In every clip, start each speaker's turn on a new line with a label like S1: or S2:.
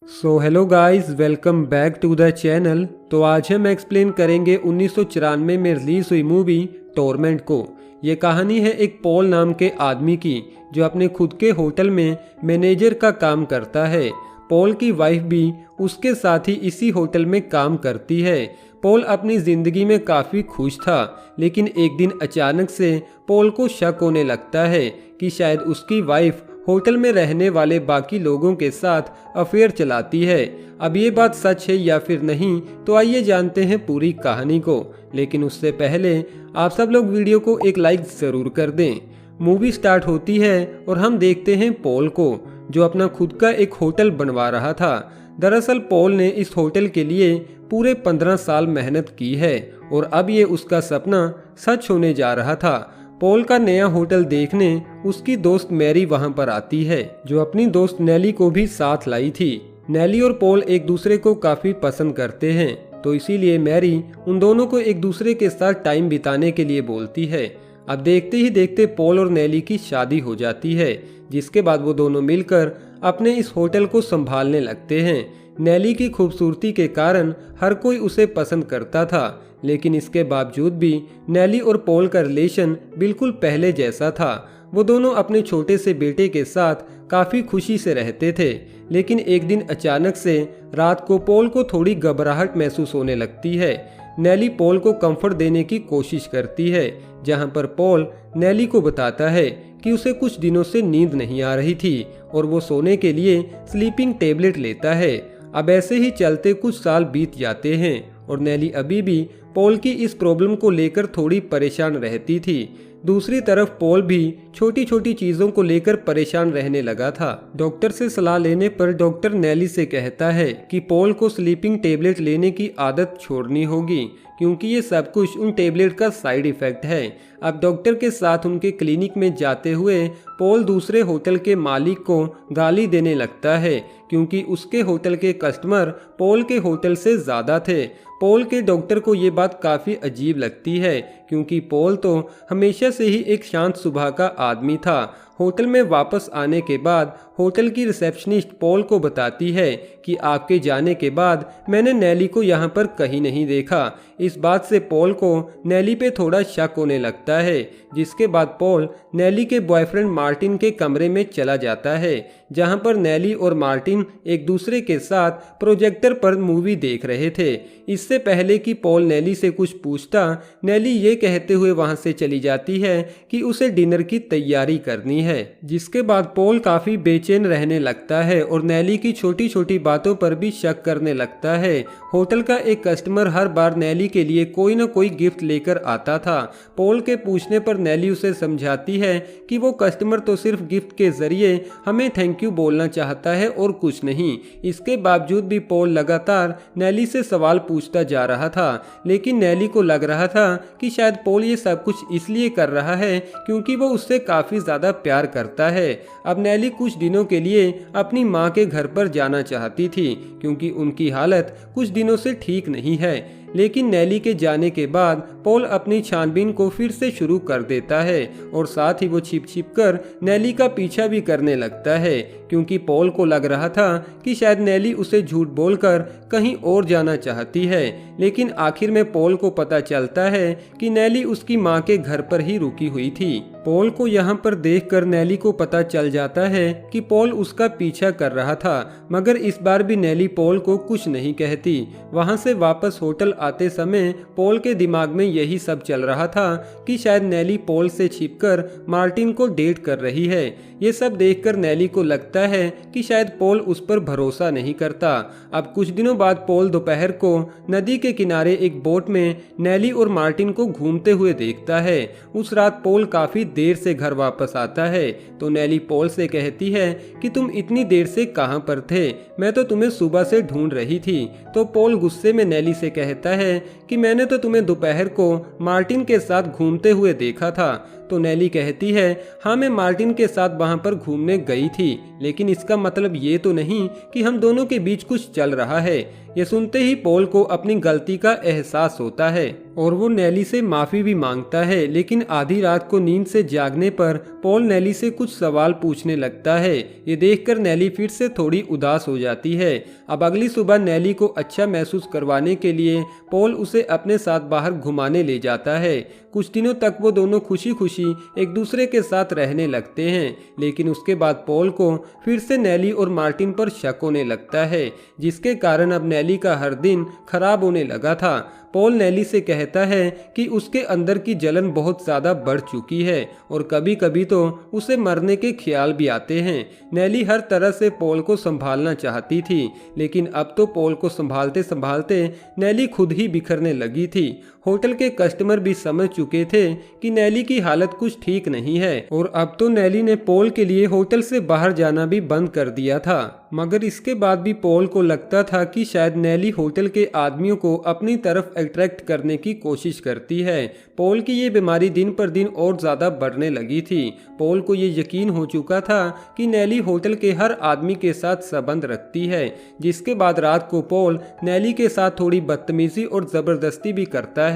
S1: Hello guys, welcome back to the channel. तो आज हम एक्सप्लेन करेंगे 1994 में रिलीज हुई मूवी टॉर्मेंट को। ये कहानी है एक पॉल नाम के आदमी की जो अपने खुद के होटल में मैनेजर का काम करता है। पॉल की वाइफ भी उसके साथ ही इसी होटल में काम करती है। पॉल अपनी ज़िंदगी में काफ़ी खुश था, लेकिन एक दिन अचानक से पॉल को शक होने लगता है कि शायद उसकी वाइफ होटल में रहने वाले बाकी लोगों के साथ अफेयर चलाती है। अब ये बात सच है या फिर नहीं, तो आइए जानते हैं पूरी कहानी को। लेकिन उससे पहले आप सब लोग वीडियो को एक लाइक ज़रूर कर दें। मूवी स्टार्ट होती है और हम देखते हैं पॉल को, जो अपना खुद का एक होटल बनवा रहा था। दरअसल पॉल ने इस होटल के लिए पूरे 15 साल मेहनत की है और अब ये उसका सपना सच होने जा रहा था। पॉल का नया होटल देखने उसकी दोस्त मैरी वहां पर आती है, जो अपनी दोस्त नेली को भी साथ लाई थी। नेली और पॉल एक दूसरे को काफी पसंद करते हैं, तो इसीलिए मैरी उन दोनों को एक दूसरे के साथ टाइम बिताने के लिए बोलती है। अब देखते ही देखते पॉल और नेली की शादी हो जाती है, जिसके बाद वो दोनों मिलकर अपने इस होटल को संभालने लगते हैं। नेली की खूबसूरती के कारण हर कोई उसे पसंद करता था, लेकिन इसके बावजूद भी नेली और पॉल का रिलेशन बिल्कुल पहले जैसा था। वो दोनों अपने छोटे से बेटे के साथ काफ़ी खुशी से रहते थे, लेकिन एक दिन अचानक से रात को पॉल को थोड़ी घबराहट महसूस होने लगती है। नेली पॉल को कंफर्ट देने की कोशिश करती है, जहां पर पॉल नेली को बताता है कि उसे कुछ दिनों से नींद नहीं आ रही थी और वो सोने के लिए स्लीपिंग टेबलेट लेता है। अब ऐसे ही चलते कुछ साल बीत जाते हैं और नेली अभी भी पॉल की इस प्रॉब्लम को लेकर थोड़ी परेशान रहती थी। दूसरी तरफ पॉल भी छोटी छोटी चीज़ों को लेकर परेशान रहने लगा था। डॉक्टर से सलाह लेने पर डॉक्टर नेली से कहता है कि पॉल को स्लीपिंग टेबलेट लेने की आदत छोड़नी होगी, क्योंकि ये सब कुछ उन टेबलेट का साइड इफ़ेक्ट है। अब डॉक्टर के साथ उनके क्लिनिक में जाते हुए पॉल दूसरे होटल के मालिक को गाली देने लगता है, क्योंकि उसके होटल के कस्टमर पॉल के होटल से ज़्यादा थे। पॉल के डॉक्टर को ये बात काफ़ी अजीब लगती है, क्योंकि पॉल तो हमेशा से ही एक शांत स्वभाव का आदमी था। होटल में वापस आने के बाद होटल की रिसेप्शनिस्ट पॉल को बताती है कि आपके जाने के बाद मैंने नेली को यहाँ पर कहीं नहीं देखा। इस बात से पॉल को नेली पे थोड़ा शक होने लगता है, जिसके बाद पॉल नेली के बॉयफ्रेंड मार्टिन के कमरे में चला जाता है, जहाँ पर नेली और मार्टिन एक दूसरे के साथ प्रोजेक्टर पर मूवी देख रहे थे। इससे पहले कि पॉल नेली से कुछ पूछता, नेली ये कहते हुए वहाँ से चली जाती है कि उसे डिनर की तैयारी करनी है। जिसके बाद पॉल काफ़ी बेचैन रहने लगता है और नेली की छोटी छोटी बातों पर भी शक करने लगता है। होटल का एक कस्टमर हर बार नेली के लिए कोई न कोई गिफ्ट लेकर आता था। पॉल के पूछने पर नेली उसे समझाती है कि वो कस्टमर तो सिर्फ गिफ्ट के जरिए हमें थैंक यू बोलना चाहता है और कुछ नहीं। इसके बावजूद भी पॉल लगातार नेली से सवाल पूछता जा रहा था, लेकिन नेली को लग रहा था कि शायद पॉल ये सब कुछ इसलिए कर रहा है क्योंकि वो उससे काफ़ी ज़्यादा प्यार करता है। अब नेली कुछ दिनों के लिए अपनी माँ के घर पर जाना चाहती थी, क्योंकि उनकी हालत कुछ दिनों से ठीक नहीं है। लेकिन नेली के जाने के बाद पॉल अपनी छानबीन को फिर से शुरू कर देता है और साथ ही वो छिप छिप कर नेली का पीछा भी करने लगता है, क्योंकि पॉल को लग रहा था कि शायद नेली उसे झूठ बोलकर कहीं और जाना चाहती है। लेकिन आखिर में पॉल को पता चलता है कि नेली उसकी माँ के घर पर ही रुकी हुई थी। पॉल को यहाँ पर देखकर नेली को पता चल जाता है कि पॉल उसका पीछा कर रहा था, मगर इस बार भी नेली पॉल को कुछ नहीं कहती। वहाँ से वापस होटल आते समय पॉल के दिमाग में यही सब चल रहा था कि शायद नेली पॉल से छिपकर मार्टिन को डेट कर रही है। ये सब देखकर नेली को लगता है कि शायद पॉल उस पर भरोसा नहीं करता। अब कुछ दिनों बाद पॉल दोपहर को नदी के किनारे एक बोट में नेली और मार्टिन को घूमते हुए देखता है। उस रात पॉल काफ़ी देर से घर वापस आता है, तो नेली पॉल से कहती है कि तुम इतनी देर से कहाँ पर थे, मैं तो तुम्हें सुबह से ढूंढ रही थी। तो पॉल गुस्से में नेली से कहता है कि मैंने तो तुम्हें दोपहर को मार्टिन के साथ घूमते हुए देखा था। तो नेली कहती है, हाँ मैं मार्टिन के साथ वहाँ पर घूमने गई थी, लेकिन इसका मतलब ये तो नहीं कि हम दोनों के बीच कुछ चल रहा है। ये सुनते ही पॉल को अपनी गलती का एहसास होता है और वो नेली से माफ़ी भी मांगता है। लेकिन आधी रात को नींद से जागने पर पॉल नेली से कुछ सवाल पूछने लगता है। ये देखकर नेली फिर से थोड़ी उदास हो जाती है। अब अगली सुबह नेली को अच्छा महसूस करवाने के लिए पॉल उसे अपने साथ बाहर घुमाने ले जाता है। कुछ दिनों तक वो दोनों खुशी खुशी एक दूसरे के साथ रहने लगते हैं। लेकिन उसके बाद पॉल को फिर से नेली और मार्टिन पर शक होने लगता है, जिसके कारण अब नेली का हर दिन खराब होने लगा था। पॉल नेली से कहता है कि उसके अंदर की जलन बहुत ज़्यादा बढ़ चुकी है और कभी कभी तो उसे मरने के ख्याल भी आते हैं। नेली हर तरह से पॉल को संभालना चाहती थी, लेकिन अब तो पॉल को संभालते संभालते नेली खुद ही बिखरने लगी थी। होटल के कस्टमर भी समझ चुके थे कि नेली की हालत कुछ ठीक नहीं है और अब तो नेली ने पॉल के लिए होटल से बाहर जाना भी बंद कर दिया था। मगर इसके बाद भी पॉल को लगता था कि शायद नेली होटल के आदमियों को अपनी तरफ अट्रैक्ट करने की कोशिश करती है। पॉल की ये बीमारी दिन पर दिन और ज़्यादा बढ़ने लगी थी। पॉल को ये यकीन हो चुका था कि नेली होटल के हर आदमी के साथ संबंध रखती है, जिसके बाद रात को पॉल नेली के साथ थोड़ी बदतमीजी और ज़बरदस्ती भी करता है।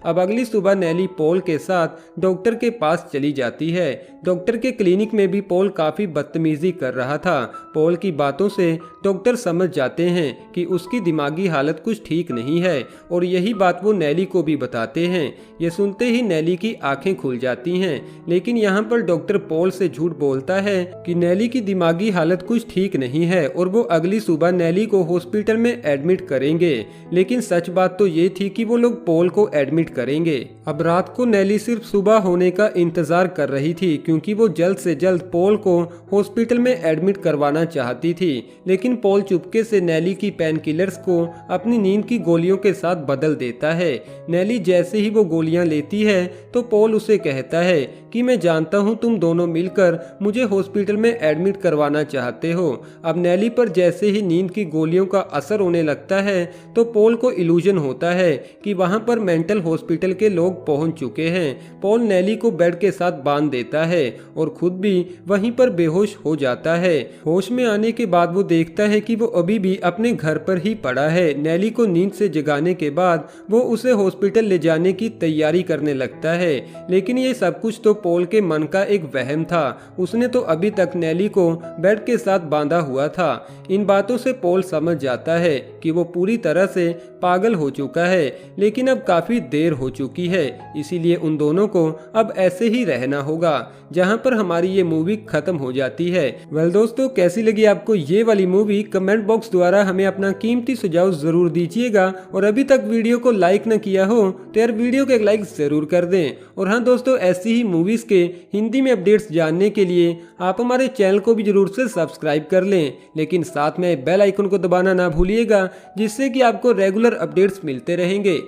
S1: अब अगली सुबह नेली पॉल के साथ डॉक्टर के पास चली जाती है। डॉक्टर के क्लिनिक में भी पॉल काफ़ी बदतमीजी कर रहा था। पॉल की बातों से डॉक्टर समझ जाते हैं कि उसकी दिमागी हालत कुछ ठीक नहीं है और यही बात वो नेली को भी बताते हैं। ये सुनते ही नेली की आंखें खुल जाती हैं, लेकिन यहाँ पर डॉक्टर पॉल से झूठ बोलता है कि नेली की दिमागी हालत कुछ ठीक नहीं है और वो अगली सुबह नेली को हॉस्पिटल में एडमिट करेंगे। लेकिन सच बात तो ये थी कि वो लोग पॉल को एडमिट करेंगे। अब रात को नेली सिर्फ सुबह होने का इंतजार कर रही थी, क्योंकि वो जल्द से जल्द पॉल को हॉस्पिटल में एडमिट करवाना चाहती थी। लेकिन पॉल चुपके से नेली की पेन किलर्स को अपनी नींद की गोलियों के साथ बदल देता है। नेली जैसे ही वो गोलियां लेती है तो पॉल उसे कहता है कि मैं जानता हूं तुम दोनों मिलकर मुझे हॉस्पिटल में एडमिट करवाना चाहते हो। अब नेली पर जैसे ही नींद की गोलियों का असर होने लगता है तो पॉल को इल्यूजन होता है कि वहां पर मेंटल हॉस्पिटल के लोग पहुंच चुके हैं। पॉल नेली को बेड के साथ बांध देता है और खुद भी वहीं पर बेहोश हो जाता है। होश में आने के बाद वो देखता है कि वो अभी भी अपने घर पर ही पड़ा है। नेली को नींद से जगाने के बाद वो उसे हॉस्पिटल ले जाने की तैयारी करने लगता है, लेकिन ये सब कुछ तो पॉल के मन का एक वहम था। उसने तो अभी तक नेली को बेड के साथ बांधा हुआ था। इन बातों से पॉल समझ जाता है कि वो पूरी तरह से पागल हो चुका है, लेकिन अब काफी देर हो चुकी है, इसीलिए उन दोनों को अब ऐसे ही रहना होगा। जहां पर हमारी ये मूवी खत्म हो जाती है। वेल दोस्तों, कैसी लगी आपको ये वाली मूवी? कमेंट बॉक्स द्वारा हमें अपना कीमती सुझाव जरूर दीजिएगा और अभी तक वीडियो को लाइक न किया हो तो यार वीडियो को एक लाइक जरूर कर दें। और हाँ दोस्तों, ऐसी ही मूवीज के हिंदी में अपडेट्स जानने के लिए आप हमारे चैनल को भी जरूर से सब्सक्राइब कर लें, लेकिन साथ में बेल आइकन को दबाना ना भूलिएगा, जिससे कि आपको रेगुलर अपडेट्स मिलते रहेंगे।